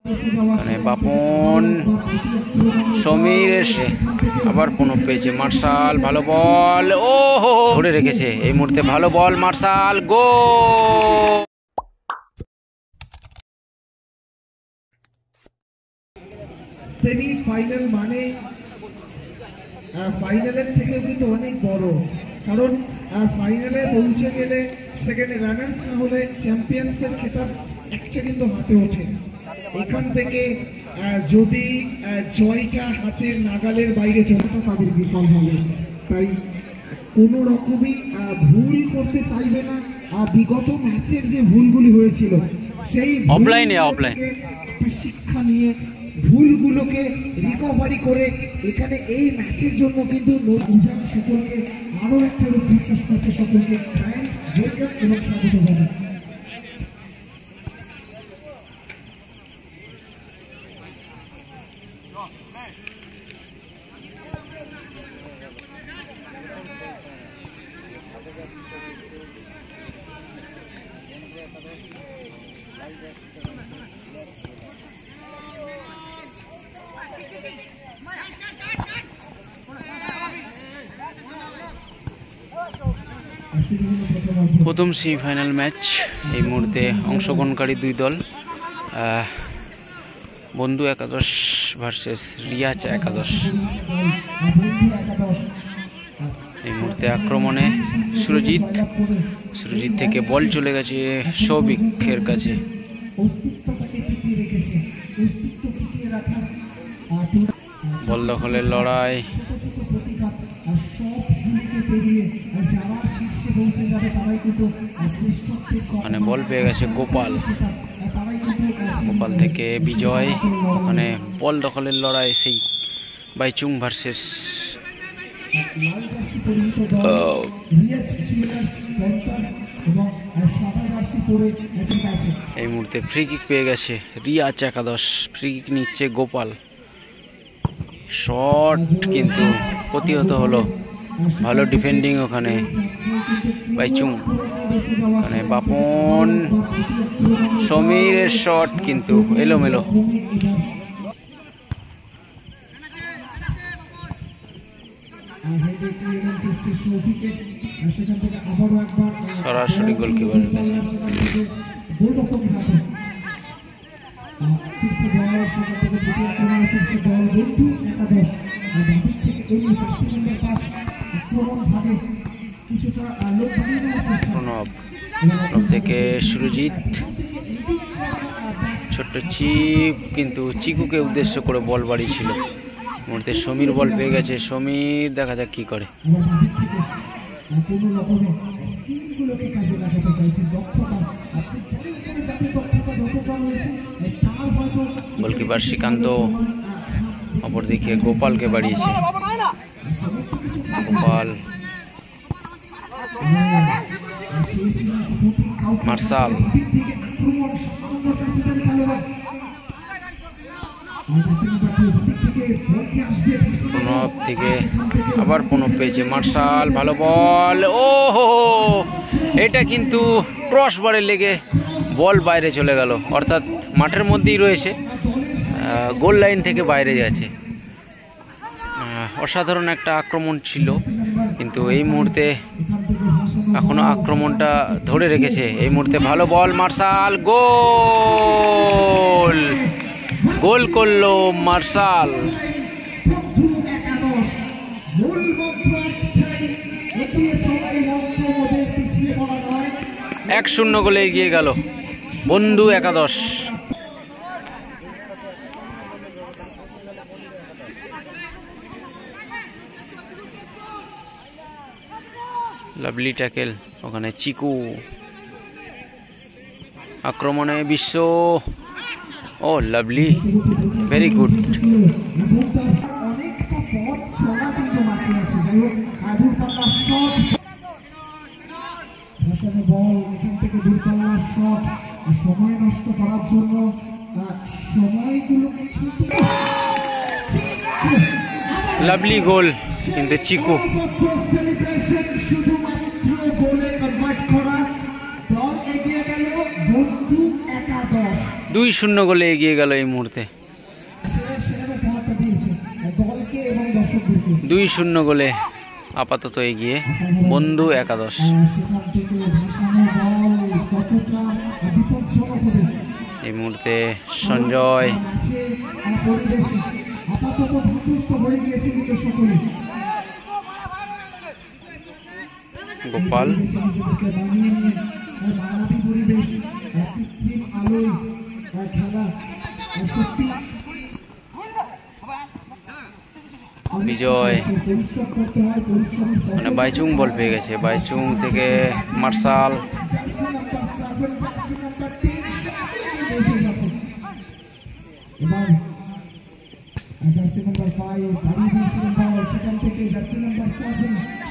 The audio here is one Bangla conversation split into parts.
এখানে বাপন সমীর এসে আবার পুনঃ পেয়েছে মার্শাল, ভালো বল, ও ধরে রেখেছে এই মুহূর্তে, ভালো বল মার্শাল, গোল। সেমিফাইনাল মানে ফাইনালের থেকে কিন্তু অনেক বড়, কারণ ফাইনালে পৌঁছে গেলে সেখানে রানার্স না হলে চ্যাম্পিয়ন্সের খেতাব একটা কিন্তু হাতে ওঠে। এখান থেকে যদি জয়টা হাতের নাগালের বাইরে চলে তো তাদের বিফল হবে। তাই কোনো রকমই ভুল করতে চাইবে না। বিগত ম্যাচের যে ভুলগুলি হয়েছিল সেই শিক্ষা নিয়ে ভুলগুলোকে রিকভারি করে এখানে এই ম্যাচের জন্য কিন্তু সকলকে আরো একটা বিশ্বাস করতে সকলকে ওয়েলকাম এবং স্বাগত জানাই। প্রথম সেমিফাইনাল ম্যাচ এই মুহূর্তে অংশগ্রহণকারী দুই দল, বন্ধু একাদশ ভার্সেস রিয়াচ একাদশ। এই মুহূর্তে আক্রমণে সুরজিৎ থেকে বল চলে গেছে সৌভিকের কাছে। বল দখলের লড়াই, ওখানে বল পেয়ে গেছে গোপাল থেকে বিজয়। ওখানে বল দখলের লড়াই সেই বাইচুং ভার্সেস এই মুহূর্তে ফ্রি কিক পেয়ে গেছে রিয়াচ একাদশ। ফ্রি কিক নিচ্ছে গোপাল, শট কিন্তু প্রতিহত হলো, ভালো ডিফেন্ডিং ওখানে বাইচুং। ওখানে বাপন সমীরের শট কিন্তু এলোমেলো। সরাসরি গোলকিপারের কাছে। প্রণব থেকে সুরজিৎ, ছোট্ট চিপ কিন্তু চিকুকে উদ্দেশ্য করে বল বাড়িয়েছিল। মুহূর্তে সমীর বল পেয়ে গেছে, সমীর দেখা যাক কি করে। গোলকিপার শ্রীকান্ত অপরদিকে গোপালকে বাড়িয়েছে। গোপাল, মার্শাল, প্রণব থেকে আবার প্রণব পেয়েছে মার্শাল, ভালো বল, ও এটা কিন্তু ক্রস বারে লেগে বল বাইরে চলে গেল, অর্থাৎ মাঠের মধ্যেই রয়েছে, গোল লাইন থেকে বাইরে যাচ্ছে। অসাধারণ একটা আক্রমণ ছিল, কিন্তু এই মুহূর্তে এখনো আক্রমণটা ধরে রেখেছে। এই মুহূর্তে ভালো বল মার্শাল, গোল, গোল করলো মার্শাল। 1-0 গোলে এগিয়ে গেল বন্ধু একাদশ। লাভলি ট্যাকেল, ওখানে চিকু, আক্রমণে বিশ্ব, ও লাভলি, ভেরি গুড। সময় নষ্ট করার জন্য লাভলি গোল, কিন্তু চিকু শুধুমাত্র গোলে কনভার্ট করা, দল এগিয়ে গেল বন্ধু একাদশ। 2-0 গোলে এগিয়ে গেল এই মুহূর্তে। 2-0 গোলে আপাতত এগিয়ে বন্ধু একাদশ। এই মুহূর্তে সঞ্জয়, গোপাল, বিজয়, মানে বাইচুং বল পেয়ে গেছে, বাইচুং থেকে মার্শাল,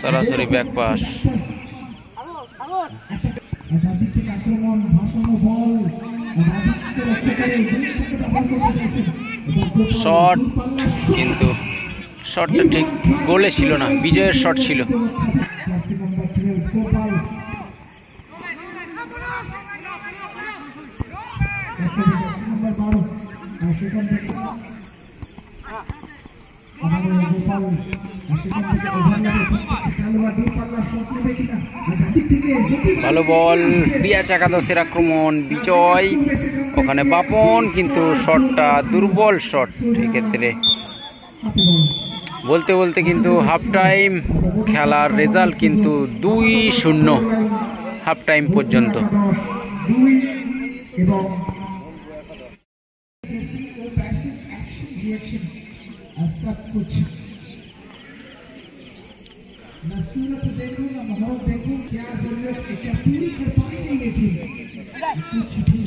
সরাসরি ব্যাক পাস। শট, কিন্তু শটটা ঠিক গোলে ছিল না, বিজয়ের শট ছিল। ভালো বল, রিয়াজ একাদশের আক্রমণ, বিজয়, ওখানে বাপন, কিন্তু শটটা দুর্বল শট। এক্ষেত্রে বলতে বলতে কিন্তু হাফ টাইম, খেলার রেজাল্ট কিন্তু 2-0 হাফ টাইম পর্যন্ত।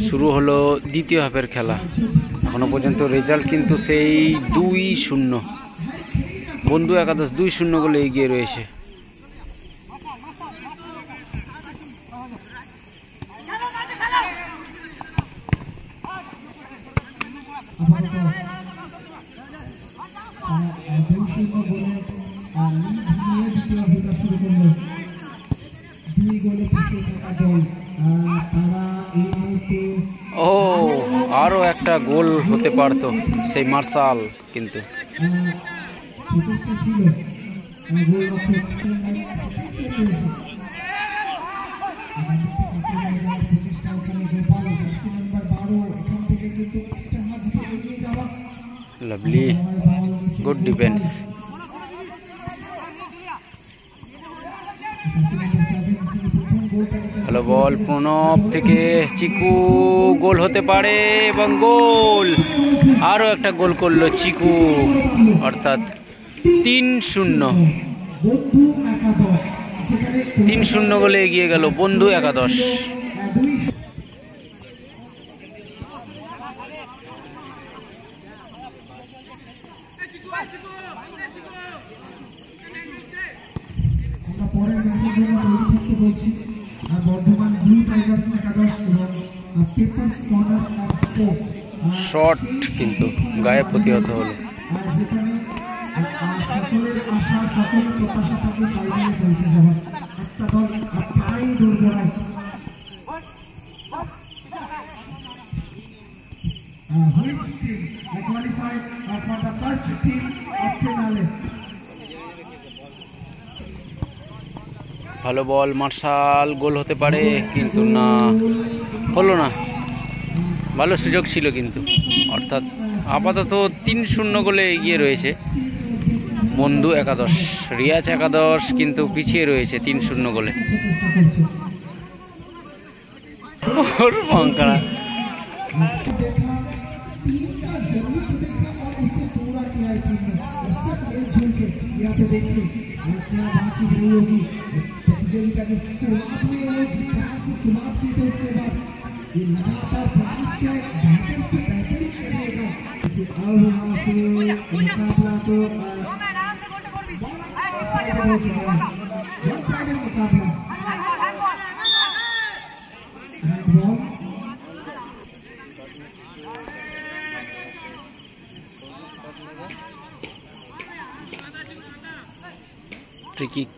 শুরু হলো দ্বিতীয় হাফের খেলা। এখনো পর্যন্ত রেজাল্ট কিন্তু সেই 2-0, বন্ধু একাদশ 2-0 গোলে এগিয়ে রয়েছে। ও, আরো একটা গোল হতে পারতো সেই মার্শাল, কিন্তু লাভলি, গুড ডিফেন্স। ভালো বল প্রণব থেকে চিকু, গোল হতে পারে এবং গোল, আরও একটা গোল করলো চিকু, অর্থাৎ 3-0 গোলে এগিয়ে গেল বন্ধু একাদশ। শট কিন্তু গায়ে প্রতিহত হলো। ভালো বল মার্শাল, গোল হতে পারে, কিন্তু না, হলো না। ভালো সুযোগ ছিল কিন্তু, অর্থাৎ আপাতত 3-0 গোলে এগিয়ে রয়েছে বন্ধু একাদশ। রিয়াজ একাদশ কিন্তু পিছিয়ে রয়েছে 3-0 গোলে। Free kick.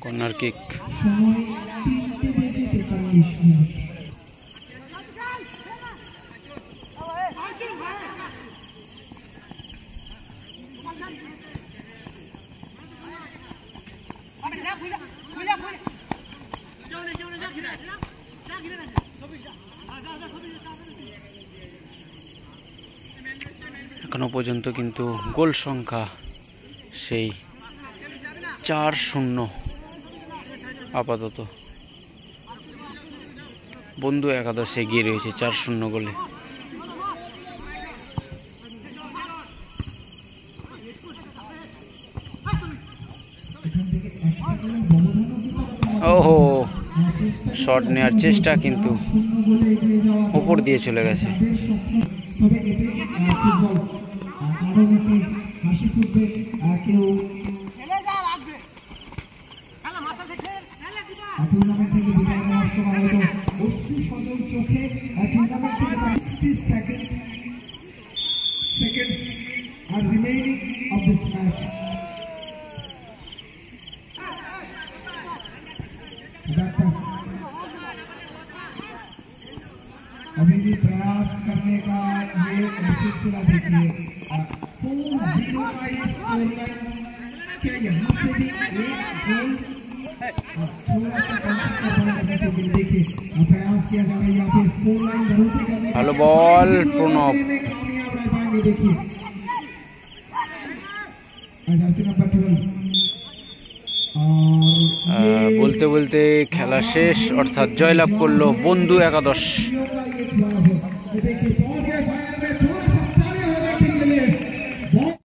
Corner kick. সময় 3:43 এখনো পর্যন্ত কিন্তু গোল সংখ্যা সেই 4-0 আপাতত। বন্ধু একাদশ এগিয়ে রয়েছে 4-0 গোলে। ওহো, শট নেওয়ার চেষ্টা কিন্তু উপর দিয়ে চলে গেছে। তবে এতে ফুটবল আরো একটি হাসি ফুটবে, কেউ টুর্নামেন্ট থেকে বিদায় নেওয়ার সময় হয়তো অশ্রু সজল চোখে টুর্নামেন্ট থেকে 60 seconds are remaining of this match. अभी भी प्रयास करने का ये सिलसिला देखिए, 4-0 का ये स्कोर लाइन। क्या यहाँ से भी एक गोल थोड़ा सा करने के लिए देखिए प्रयास किया जा रहा है। यहाँ पे स्कोर लाइन बढ़ोतरी करने ভালো বল প্রণব। कामयाब रह पाएंगे। देखिए जर्सी नंबर 12 বলতে বলতে খেলা শেষ, অর্থাৎ জয়লাভ করলো বন্ধু একাদশ।